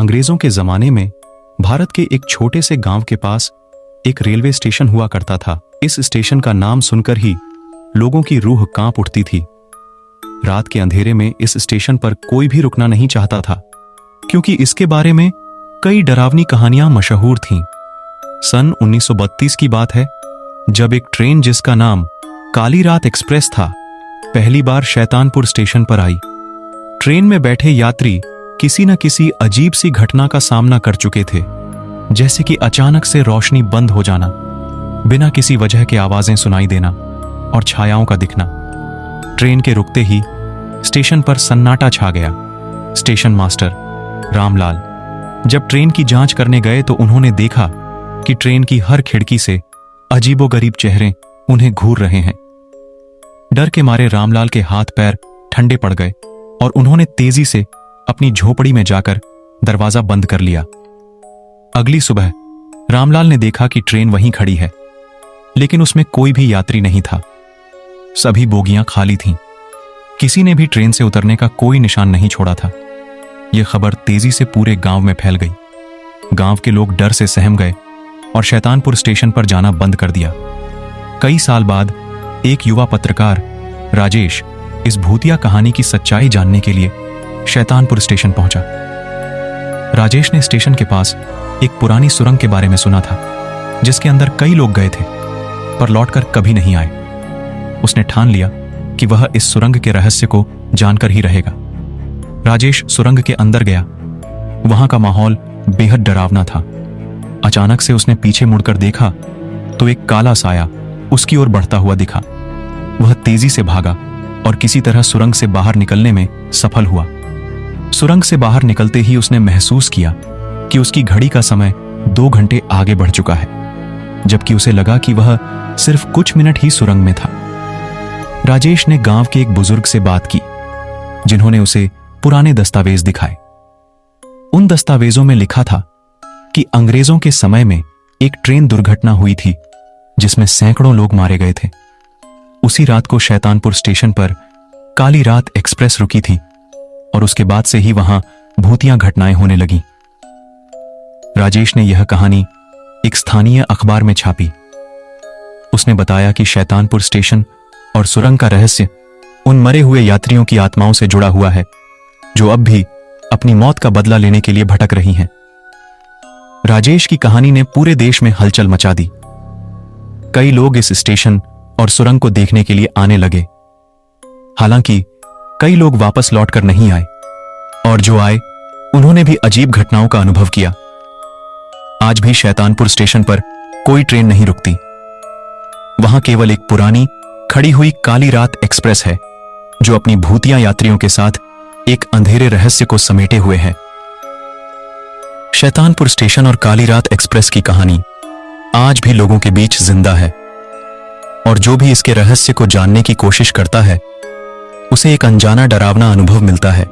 अंग्रेजों के जमाने में भारत के एक छोटे से गांव के पास एक रेलवे स्टेशन हुआ करता था। इस स्टेशन का नाम सुनकर ही लोगों की रूह कांप उठती थी। रात के अंधेरे में इस स्टेशन पर कोई भी रुकना नहीं चाहता था, क्योंकि इसके बारे में कई डरावनी कहानियां मशहूर थीं। सन 1932 की बात है, जब एक ट्रेन जिसका नाम काली रात एक्सप्रेस था, पहली बार शैतानपुर स्टेशन पर आई। ट्रेन में बैठे यात्री किसी न किसी अजीब सी घटना का सामना कर चुके थे, जैसे कि अचानक से रोशनी बंद हो जाना, बिना किसी वजह के आवाजें सुनाई देना और छायाओं का दिखना। ट्रेन के रुकते ही स्टेशन पर सन्नाटा छा गया। स्टेशन मास्टर रामलाल जब ट्रेन की जांच करने गए तो उन्होंने देखा कि ट्रेन की हर खिड़की से अजीबोगरीब चेहरे उन्हें घूर रहे हैं। डर के मारे रामलाल के हाथ पैर ठंडे पड़ गए और उन्होंने तेजी से अपनी झोपड़ी में जाकर दरवाजा बंद कर लिया। अगली सुबह रामलाल ने देखा कि ट्रेन वहीं खड़ी है, लेकिन उसमें कोई भी यात्री नहीं था। सभी बोगियां खाली थीं। किसी ने भी ट्रेन से उतरने का कोई निशान नहीं छोड़ा था। यह खबर तेजी से पूरे गांव में फैल गई। गांव के लोग डर से सहम गए और शैतानपुर स्टेशन पर जाना बंद कर दिया। कई साल बाद एक युवा पत्रकार राजेश इस भूतिया कहानी की सच्चाई जानने के लिए शैतानपुर स्टेशन पहुंचा। राजेश ने स्टेशन के पास एक पुरानी सुरंग के बारे में सुना था, जिसके अंदर कई लोग गए थे पर लौटकर कभी नहीं आए। उसने ठान लिया कि वह इस सुरंग के रहस्य को जानकर ही रहेगा। राजेश सुरंग के अंदर गया। वहां का माहौल बेहद डरावना था। अचानक से उसने पीछे मुड़कर देखा तो एक काला साया उसकी ओर बढ़ता हुआ दिखा। वह तेजी से भागा और किसी तरह सुरंग से बाहर निकलने में सफल हुआ। सुरंग से बाहर निकलते ही उसने महसूस किया कि उसकी घड़ी का समय 2 घंटे आगे बढ़ चुका है, जबकि उसे लगा कि वह सिर्फ कुछ मिनट ही सुरंग में था। राजेश ने गांव के एक बुजुर्ग से बात की, जिन्होंने उसे पुराने दस्तावेज दिखाए। उन दस्तावेजों में लिखा था कि अंग्रेजों के समय में एक ट्रेन दुर्घटना हुई थी, जिसमें सैकड़ों लोग मारे गए थे। उसी रात को शैतानपुर स्टेशन पर काली रात एक्सप्रेस रुकी थी और उसके बाद से ही वहां भूतिया घटनाएं होने लगीं। राजेश ने यह कहानी एक स्थानीय अखबार में छापी। उसने बताया कि शैतानपुर स्टेशन और सुरंग का रहस्य उन मरे हुए यात्रियों की आत्माओं से जुड़ा हुआ है, जो अब भी अपनी मौत का बदला लेने के लिए भटक रही हैं। राजेश की कहानी ने पूरे देश में हलचल मचा दी। कई लोग इस स्टेशन और सुरंग को देखने के लिए आने लगे। हालांकि कई लोग वापस लौटकर नहीं आए, और जो आए उन्होंने भी अजीब घटनाओं का अनुभव किया। आज भी शैतानपुर स्टेशन पर कोई ट्रेन नहीं रुकती। वहां केवल एक पुरानी खड़ी हुई काली रात एक्सप्रेस है, जो अपनी भूतिया यात्रियों के साथ एक अंधेरे रहस्य को समेटे हुए है। शैतानपुर स्टेशन और काली रात एक्सप्रेस की कहानी आज भी लोगों के बीच जिंदा है, और जो भी इसके रहस्य को जानने की कोशिश करता है, उसे एक अनजाना डरावना अनुभव मिलता है।